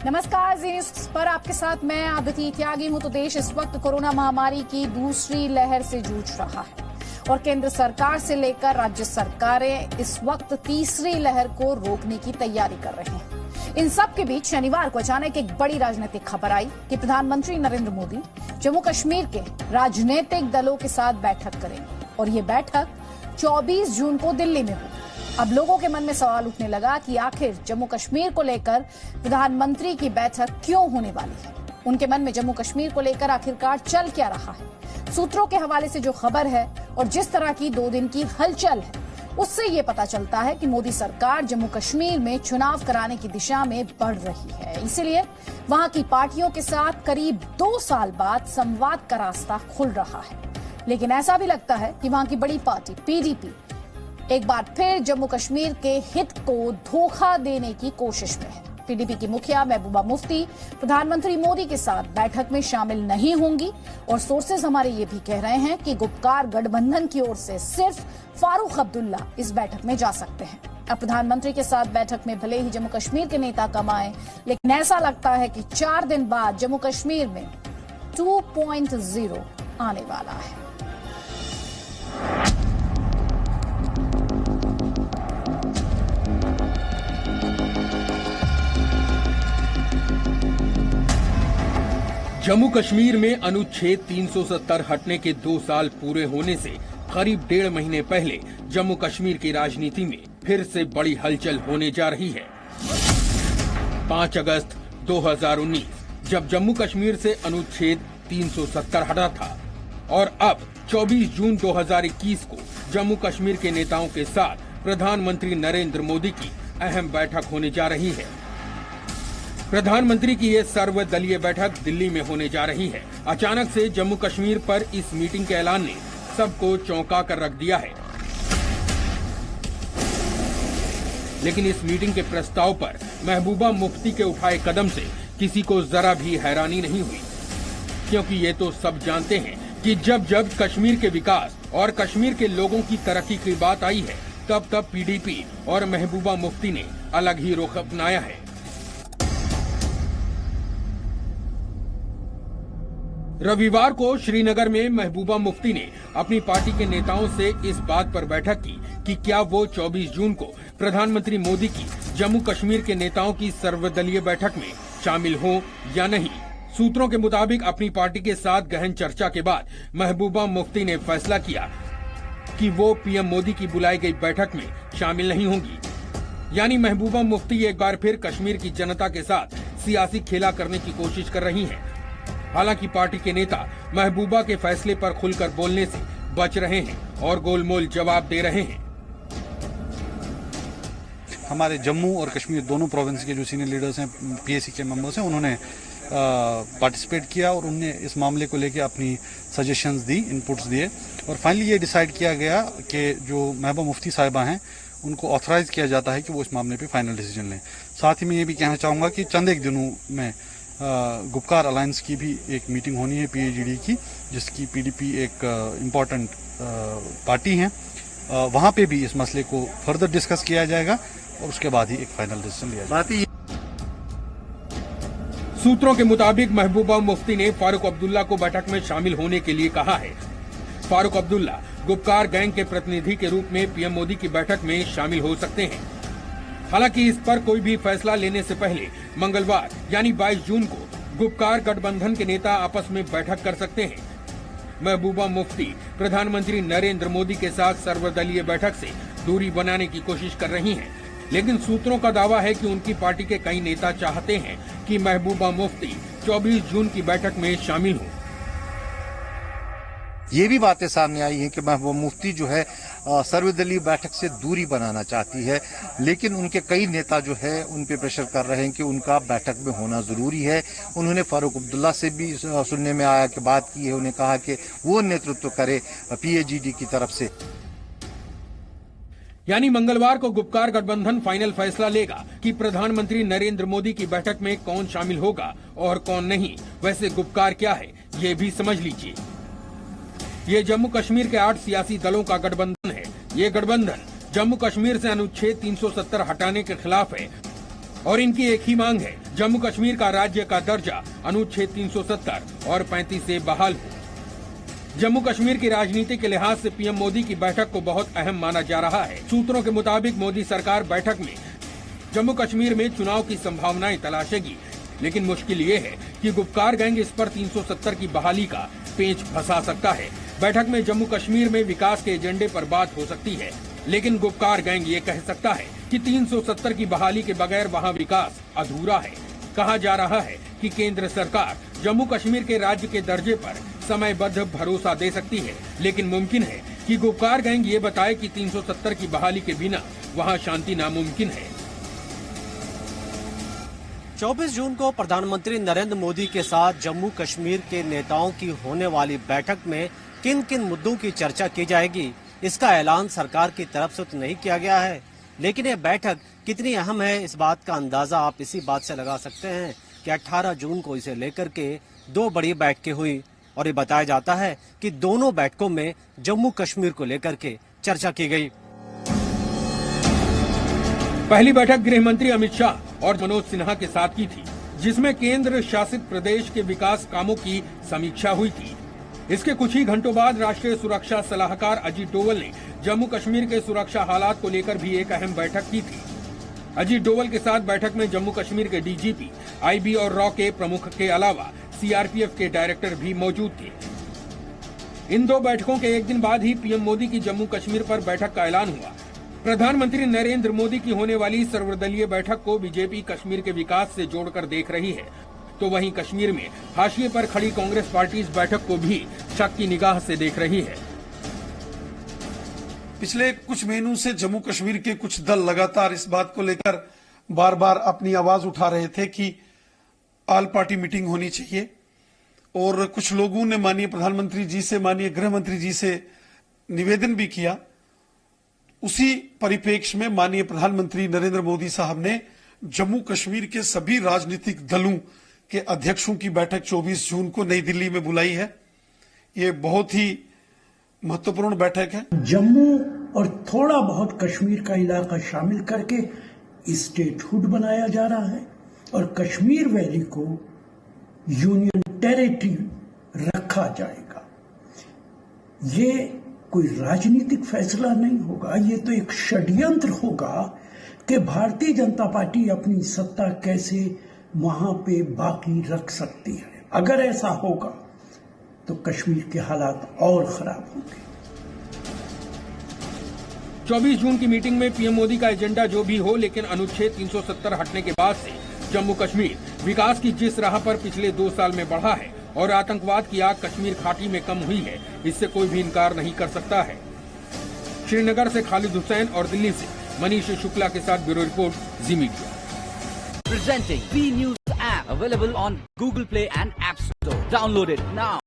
नमस्कार, जी न्यूज पर आपके साथ मैं आदिति त्यागी हूं। तो देश इस वक्त कोरोना महामारी की दूसरी लहर से जूझ रहा है और केंद्र सरकार से लेकर राज्य सरकारें इस वक्त तीसरी लहर को रोकने की तैयारी कर रहे हैं। इन सब के बीच शनिवार को अचानक एक बड़ी राजनीतिक खबर आई कि प्रधानमंत्री नरेंद्र मोदी जम्मू कश्मीर के राजनीतिक दलों के साथ बैठक करेंगे और ये बैठक 24 जून को दिल्ली में होगी। अब लोगों के मन में सवाल उठने लगा कि आखिर जम्मू कश्मीर को लेकर प्रधानमंत्री की बैठक क्यों होने वाली है। उनके मन में जम्मू कश्मीर को लेकर आखिरकार चल क्या रहा है। सूत्रों के हवाले से जो खबर है और जिस तरह की 2 दिन की हलचल है, उससे ये पता चलता है कि मोदी सरकार जम्मू कश्मीर में चुनाव कराने की दिशा में बढ़ रही है। इसीलिए वहां की पार्टियों के साथ करीब 2 साल बाद संवाद का रास्ता खुल रहा है। लेकिन ऐसा भी लगता है कि वहां की बड़ी पार्टी पीडीपी एक बार फिर जम्मू कश्मीर के हित को धोखा देने की कोशिश में है। पीडीपी की मुखिया महबूबा मुफ्ती प्रधानमंत्री मोदी के साथ बैठक में शामिल नहीं होंगी और सोर्सेज हमारे ये भी कह रहे हैं कि गुपकार गठबंधन की ओर से सिर्फ फारूक अब्दुल्ला इस बैठक में जा सकते हैं। अब प्रधानमंत्री के साथ बैठक में भले ही जम्मू कश्मीर के नेता कम आए, लेकिन ऐसा लगता है कि 4 दिन बाद जम्मू कश्मीर में 2.0 आने वाला है। जम्मू कश्मीर में अनुच्छेद 370 हटने के 2 साल पूरे होने से करीब 1.5 महीने पहले जम्मू कश्मीर की राजनीति में फिर से बड़ी हलचल होने जा रही है। 5 अगस्त 2019 जब जम्मू कश्मीर से अनुच्छेद 370 हटा था और अब 24 जून 2021 को जम्मू कश्मीर के नेताओं के साथ प्रधानमंत्री नरेंद्र मोदी की अहम बैठक होने जा रही है। प्रधानमंत्री की ये सर्वदलीय बैठक दिल्ली में होने जा रही है। अचानक से जम्मू कश्मीर पर इस मीटिंग के ऐलान ने सबको चौंका कर रख दिया है। लेकिन इस मीटिंग के प्रस्ताव पर महबूबा मुफ्ती के उठाए कदम से किसी को जरा भी हैरानी नहीं हुई, क्योंकि ये तो सब जानते हैं कि जब जब कश्मीर के विकास और कश्मीर के लोगों की तरक्की की बात आई है, तब तब पीडीपी और महबूबा मुफ्ती ने अलग ही रुख अपनाया है। रविवार को श्रीनगर में महबूबा मुफ्ती ने अपनी पार्टी के नेताओं से इस बात पर बैठक की कि क्या वो 24 जून को प्रधानमंत्री मोदी की जम्मू कश्मीर के नेताओं की सर्वदलीय बैठक में शामिल हों या नहीं। सूत्रों के मुताबिक अपनी पार्टी के साथ गहन चर्चा के बाद महबूबा मुफ्ती ने फैसला किया कि वो पीएम मोदी की बुलाई गई बैठक में शामिल नहीं होंगी। यानी महबूबा मुफ्ती एक बार फिर कश्मीर की जनता के साथ सियासी खेला करने की कोशिश कर रही हैं। हालांकि पार्टी के नेता महबूबा के फैसले पर खुलकर बोलने से बच रहे हैं और गोलमोल जवाब दे रहे हैं। हमारे जम्मू और कश्मीर दोनों प्रोविंस के जो सीनियर लीडर्स हैं, पीएसी के मेंबर्स हैं, उन्होंने पार्टिसिपेट किया और उन्होंने इस मामले को लेकर अपनी सजेशंस दी, इनपुट्स दिए और फाइनली ये डिसाइड किया गया कि जो महबूबा मुफ्ती साहिबा हैं उनको ऑथराइज किया जाता है कि वो इस मामले पे फाइनल डिसीजन लें। साथ ही मैं ये भी कहना चाहूँगा कि चंद एक दिनों में गुपकार अलायंस की भी एक मीटिंग होनी है पीएजीडी की, जिसकी पीडीपी एक इम्पॉर्टेंट पार्टी है। वहाँ पे भी इस मसले को फर्दर डिस्कस किया जाएगा और उसके बाद ही एक फाइनल डिसीजन लिया जाएगा। सूत्रों के मुताबिक महबूबा मुफ्ती ने फारूक अब्दुल्ला को बैठक में शामिल होने के लिए कहा है। फारूक अब्दुल्ला गुपकार गैंग के प्रतिनिधि के रूप में पीएम मोदी की बैठक में शामिल हो सकते हैं। हालांकि इस पर कोई भी फैसला लेने से पहले मंगलवार यानी 22 जून को गुपकार गठबंधन के नेता आपस में बैठक कर सकते हैं। महबूबा मुफ्ती प्रधानमंत्री नरेंद्र मोदी के साथ सर्वदलीय बैठक से दूरी बनाने की कोशिश कर रही हैं, लेकिन सूत्रों का दावा है कि उनकी पार्टी के कई नेता चाहते हैं कि महबूबा मुफ्ती 24 जून की बैठक में शामिल हों। ये भी बातें सामने आई हैं कि महबूबा मुफ्ती जो है सर्वदलीय बैठक से दूरी बनाना चाहती है, लेकिन उनके कई नेता जो है उन पे प्रेशर कर रहे हैं कि उनका बैठक में होना जरूरी है। उन्होंने फारूक अब्दुल्ला से भी सुनने में आया कि बात की है, उन्हें कहा कि वो नेतृत्व करे पीएजीडी की तरफ से। यानी मंगलवार को गुपकार गठबंधन फाइनल फैसला लेगा कि प्रधानमंत्री नरेंद्र मोदी की बैठक में कौन शामिल होगा और कौन नहीं। वैसे गुपकार क्या है ये भी समझ लीजिए। ये जम्मू कश्मीर के 8 सियासी दलों का गठबंधन है। ये गठबंधन जम्मू कश्मीर से अनुच्छेद 370 हटाने के खिलाफ है और इनकी एक ही मांग है, जम्मू कश्मीर का राज्य का दर्जा अनुच्छेद 370 और 35 से बहाल हो। जम्मू कश्मीर की राजनीति के लिहाज से पीएम मोदी की बैठक को बहुत अहम माना जा रहा है। सूत्रों के मुताबिक मोदी सरकार बैठक में जम्मू कश्मीर में चुनाव की संभावनाएं तलाशेगी, लेकिन मुश्किल ये है कि गुपकार गैंग इस पर 370 की बहाली का पेंच फंसा सकता है। बैठक में जम्मू कश्मीर में विकास के एजेंडे पर बात हो सकती है, लेकिन गुपकार गैंग ये कह सकता है कि 370 की बहाली के बगैर वहाँ विकास अधूरा है। कहा जा रहा है कि केंद्र सरकार जम्मू कश्मीर के राज्य के दर्जे पर समयबद्ध भरोसा दे सकती है, लेकिन मुमकिन है कि गुपकार गैंग ये बताए कि 370 की बहाली के बिना वहाँ शांति नामुमकिन है। 24 जून को प्रधानमंत्री नरेंद्र मोदी के साथ जम्मू कश्मीर के नेताओं की होने वाली बैठक में किन किन मुद्दों की चर्चा की जाएगी, इसका ऐलान सरकार की तरफ से तो नहीं किया गया है, लेकिन ये बैठक कितनी अहम है इस बात का अंदाजा आप इसी बात से लगा सकते हैं कि 18 जून को इसे लेकर के 2 बड़ी बैठकें हुई और ये बताया जाता है कि दोनों बैठकों में जम्मू कश्मीर को लेकर के चर्चा की गई। पहली बैठक गृह मंत्री अमित शाह और मनोज सिन्हा के साथ की थी, जिसमें केंद्र शासित प्रदेश के विकास कामों की समीक्षा हुई थी। इसके कुछ ही घंटों बाद राष्ट्रीय सुरक्षा सलाहकार अजीत डोवल ने जम्मू कश्मीर के सुरक्षा हालात को लेकर भी एक अहम बैठक की थी। अजीत डोवल के साथ बैठक में जम्मू कश्मीर के डीजीपी, आईबी और रॉ के प्रमुख के अलावा सीआरपीएफ के डायरेक्टर भी मौजूद थे। इन 2 बैठकों के एक दिन बाद ही पीएम मोदी की जम्मू कश्मीर पर बैठक का ऐलान हुआ। प्रधानमंत्री नरेंद्र मोदी की होने वाली सर्वदलीय बैठक को बीजेपी कश्मीर के विकास से जोड़कर देख रही है, तो वहीं कश्मीर में हाशिए पर खड़ी कांग्रेस पार्टी इस बैठक को भी शक की निगाह से देख रही है। पिछले कुछ महीनों से जम्मू कश्मीर के कुछ दल लगातार इस बात को लेकर बार बार अपनी आवाज उठा रहे थे कि ऑल पार्टी मीटिंग होनी चाहिए, और कुछ लोगों ने माननीय प्रधानमंत्री जी से, माननीय गृह मंत्री जी से निवेदन भी किया। उसी परिप्रेक्ष्य में माननीय प्रधानमंत्री नरेंद्र मोदी साहब ने जम्मू कश्मीर के सभी राजनीतिक दलों के अध्यक्षों की बैठक 24 जून को नई दिल्ली में बुलाई है। ये बहुत ही महत्वपूर्ण बैठक है। जम्मू और थोड़ा बहुत कश्मीर का इलाका शामिल करके स्टेटहुड बनाया जा रहा है और कश्मीर वैली को यूनियन टेरिटरी रखा जाएगा। ये कोई राजनीतिक फैसला नहीं होगा, ये तो एक षड्यंत्र होगा कि भारतीय जनता पार्टी अपनी सत्ता कैसे वहां पे बाकी रख सकती है। अगर ऐसा होगा तो कश्मीर के हालात और खराब होंगे। 24 जून की मीटिंग में पीएम मोदी का एजेंडा जो भी हो, लेकिन अनुच्छेद 370 हटने के बाद से जम्मू कश्मीर विकास की जिस राह पर पिछले 2 साल में बढ़ा है और आतंकवाद की आग कश्मीर घाटी में कम हुई है, इससे कोई भी इनकार नहीं कर सकता है। श्रीनगर से खालिद हुसैन और दिल्ली से मनीष शुक्ला के साथ bureau report, ji media. Presenting B News app available on Google Play and App Store. Download it now.